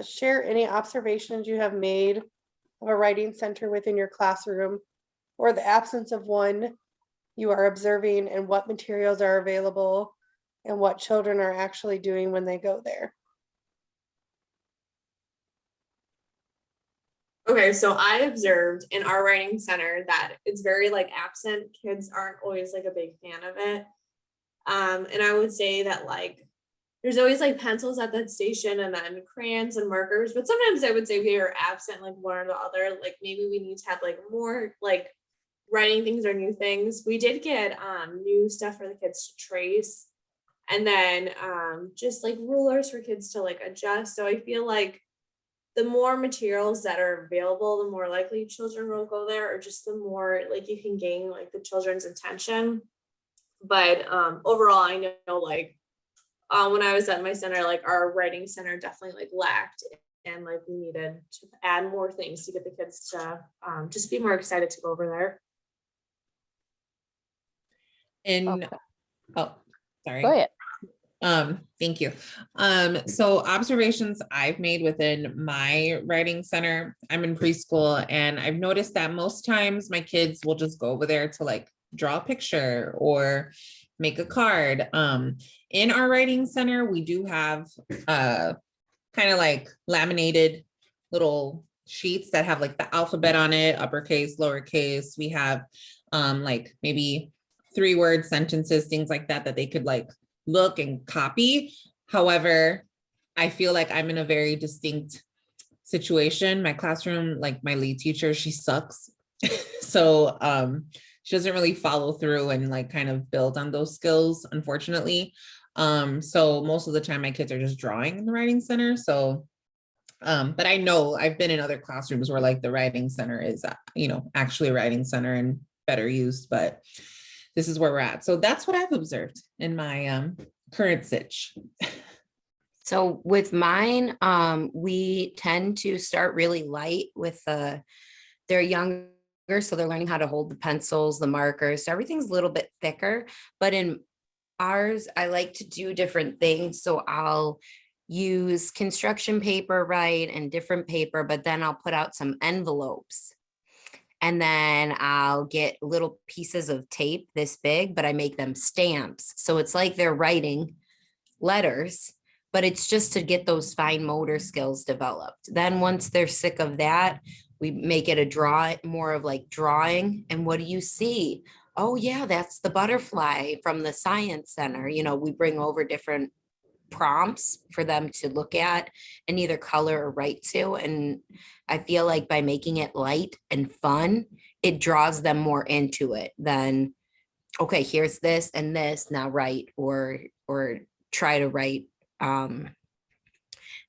share any observations you have made of a writing center within your classroom or the absence of one you are observing, and what materials are available and what children are actually doing when they go there. Okay, so I observed in our writing center that it's very like absent. Kids aren't always like a big fan of it. And I would say that like there's always like pencils at that station and then crayons and markers, but sometimes I would say we are absent like one or the other. Like maybe we need to have like more like writing things or new things. We did get new stuff for the kids to trace, and then just like rulers for kids to like adjust. So I feel like the more materials that are available, the more likely children will go there, or just the more like you can gain like the children's attention. But overall, I know like when I was at my center, like our writing center definitely like lacked, and like we needed to add more things to get the kids to just be more excited to go over there. And Okay. oh, sorry. Go ahead. Thank you. So observations I've made within my writing center, I'm in preschool, and I've noticed that most times my kids will just go over there to like draw a picture or make a card. In our writing center, we do have kind of like laminated little sheets that have like the alphabet on it, uppercase, lowercase. We have like maybe 3-word sentences, things like that, that they could like look and copy. However, I feel like I'm in a very distinct situation. My classroom, like my lead teacher, she sucks. So she doesn't really follow through and like kind of build on those skills, unfortunately. So most of the time my kids are just drawing in the writing center. So but I know I've been in other classrooms where like the writing center is, actually a writing center and better used, but this is where we're at. So that's what I've observed in my current sitch. So with mine, we tend to start really light with they're younger, so they're learning how to hold the pencils, the markers. So everything's a little bit thicker, but in ours, I like to do different things. So I'll use construction paper, right, and different paper, but then I'll put out some envelopes. And then I'll get little pieces of tape this big, but I make them stamps. So it's like they're writing letters, but it's just to get those fine motor skills developed. Then once they're sick of that, we make it more of like drawing. And what do you see? Oh yeah, that's the butterfly from the science center. We bring over different prompts for them to look at and either color or write to. And I feel like by making it light and fun, it draws them more into it than, okay, here's this and this, now write or try to write. I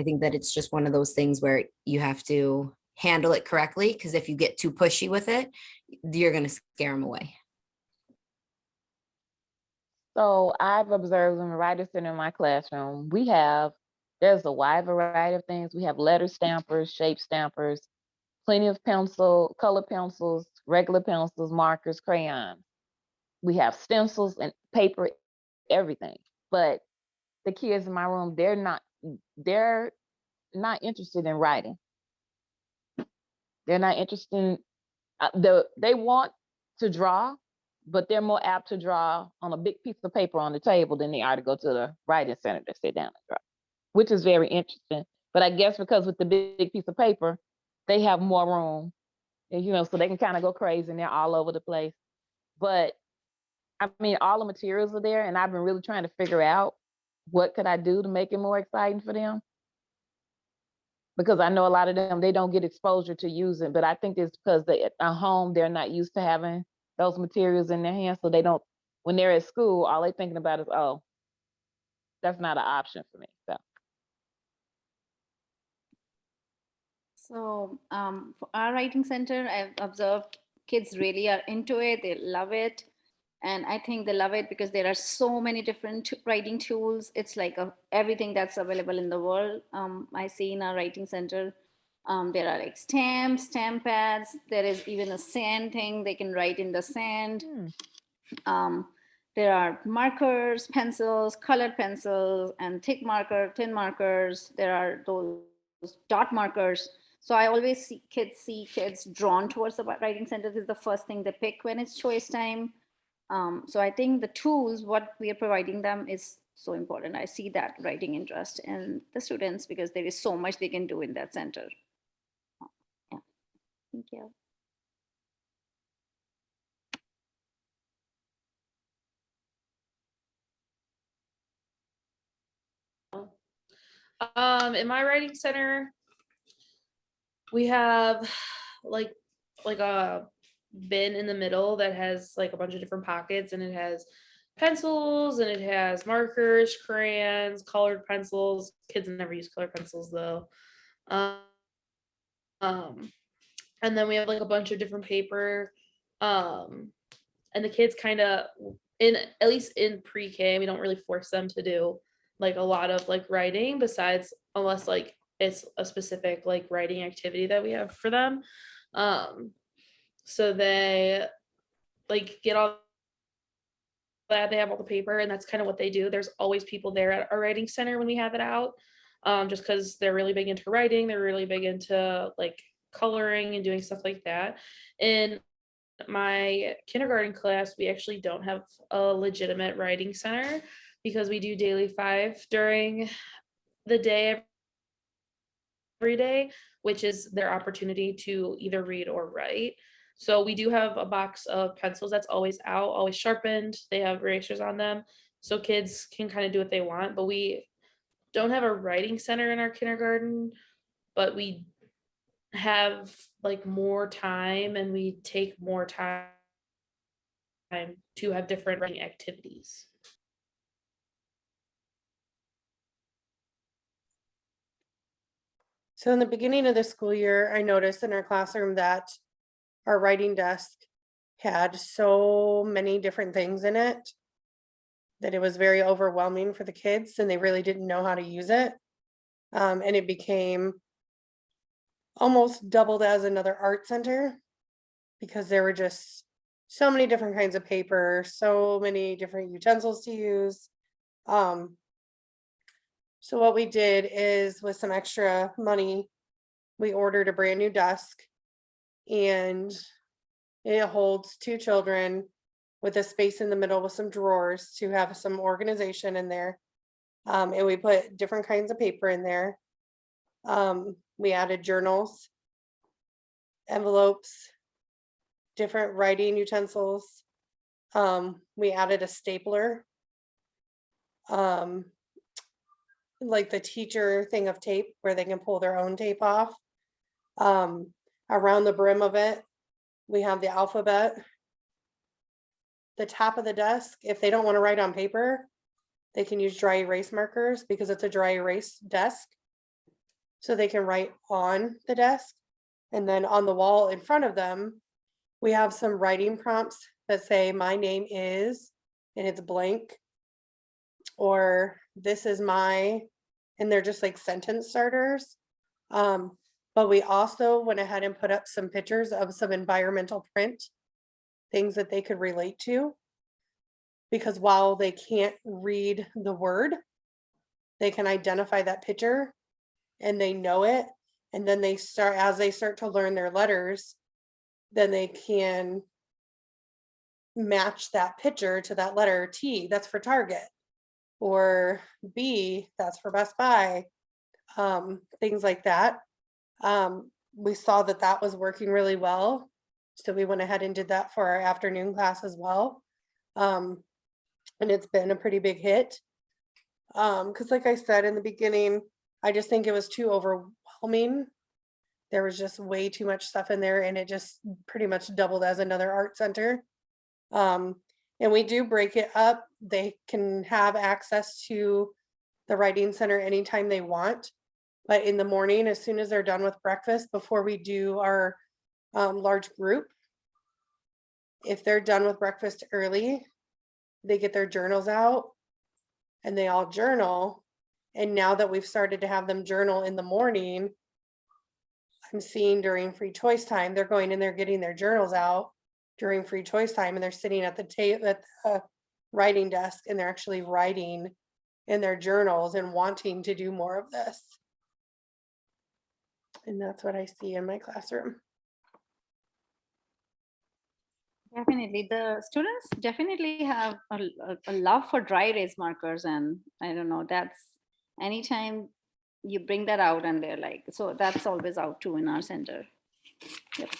think that it's just one of those things where you have to handle it correctly, because if you get too pushy with it, you're going to scare them away. So I've observed in the writer center in my classroom, there's a wide variety of things. We have letter stampers, shape stampers, plenty of color pencils, regular pencils, markers, crayons. We have stencils and paper, everything. But the kids in my room, they're not interested in writing. They're not interested in, they want to draw, but they're more apt to draw on a big piece of paper on the table than they are to go to the writing center to sit down and draw, which is very interesting. But I guess because with the big piece of paper, they have more room, and, so they can kind of go crazy and they're all over the place. But I mean, all the materials are there, and I've been really trying to figure out what could I do to make it more exciting for them. Because I know a lot of them, they don't get exposure to using, but I think it's because at home, they're not used to having those materials in their hands. So they don't, when they're at school, all they're thinking about is, oh, that's not an option for me. So for our writing center, I've observed kids really are into it. They love it. And I think they love it because there are so many different writing tools. It's like everything that's available in the world. I see in our writing center, there are like stamps, stamp pads. There is even a sand thing. They can write in the sand. There are markers, pencils, colored pencils, and thick marker, thin markers. There are those dot markers. So I always see kids drawn towards the writing center. This is the first thing they pick when it's choice time. So I think the tools, what we are providing them is so important. I see that writing interest in the students because there is so much they can do in that center. Yeah, thank you. In my writing center, we have like a bin in the middle that has like a bunch of different pockets, and it has pencils and it has markers, crayons, colored pencils. Kids never use colored pencils though. And then we have like a bunch of different paper. And the kids kind of at least in pre-K, we don't really force them to do like a lot of like writing besides unless like it's a specific like writing activity that we have for them. So they like get all that, they have all the paper, and that's kind of what they do. There's always people there at our writing center when we have it out, just because they're really big into writing. They're really big into like coloring and doing stuff like that. In my kindergarten class, we actually don't have a legitimate writing center because we do daily 5 during the day every day, which is their opportunity to either read or write. So we do have a box of pencils that's always out, always sharpened. They have erasers on them, so kids can kind of do what they want. But we don't have a writing center in our kindergarten, but we have like more time, and we take more time to have different writing activities. So in the beginning of the school year, I noticed in our classroom that our writing desk had so many different things in it that it was very overwhelming for the kids, and they really didn't know how to use it. And it became almost doubled as another art center because there were just so many different kinds of paper, so many different utensils to use. So what we did is, with some extra money, we ordered a brand new desk, and it holds 2 children with a space in the middle with some drawers to have some organization in there. And we put different kinds of paper in there. We added journals, envelopes, different writing utensils. We added a stapler, like the teacher thing of tape where they can pull their own tape off. Around the brim of it, we have the alphabet. The top of the desk, if they don't want to write on paper, they can use dry erase markers because it's a dry erase desk. So they can write on the desk. And then on the wall in front of them, we have some writing prompts that say, "My name is," and it's blank, or "This is my," and they're just like sentence starters. But we also went ahead and put up some pictures of some environmental print, things that they could relate to. Because while they can't read the word, they can identify that picture and they know it. And then as they start to learn their letters, then they can match that picture to that letter. T, that's for Target, or B, that's for Best Buy, things like that. We saw that that was working really well. So we went ahead and did that for our afternoon class as well. And it's been a pretty big hit. Because like I said in the beginning, I just think it was too overwhelming. There was just way too much stuff in there, and it just pretty much doubled as another art center. And we do break it up. They can have access to the writing center anytime they want. But in the morning, as soon as they're done with breakfast, before we do our large group, if they're done with breakfast early, they get their journals out and they all journal. And now that we've started to have them journal in the morning, I'm seeing during free choice time, they're going in there getting their journals out during free choice time, and they're sitting at the writing desk, and they're actually writing in their journals and wanting to do more of this. And that's what I see in my classroom. Definitely, the students definitely have a love for dry erase markers, and I don't know, that's anytime you bring that out and they're like, so that's always out too in our center. Yep.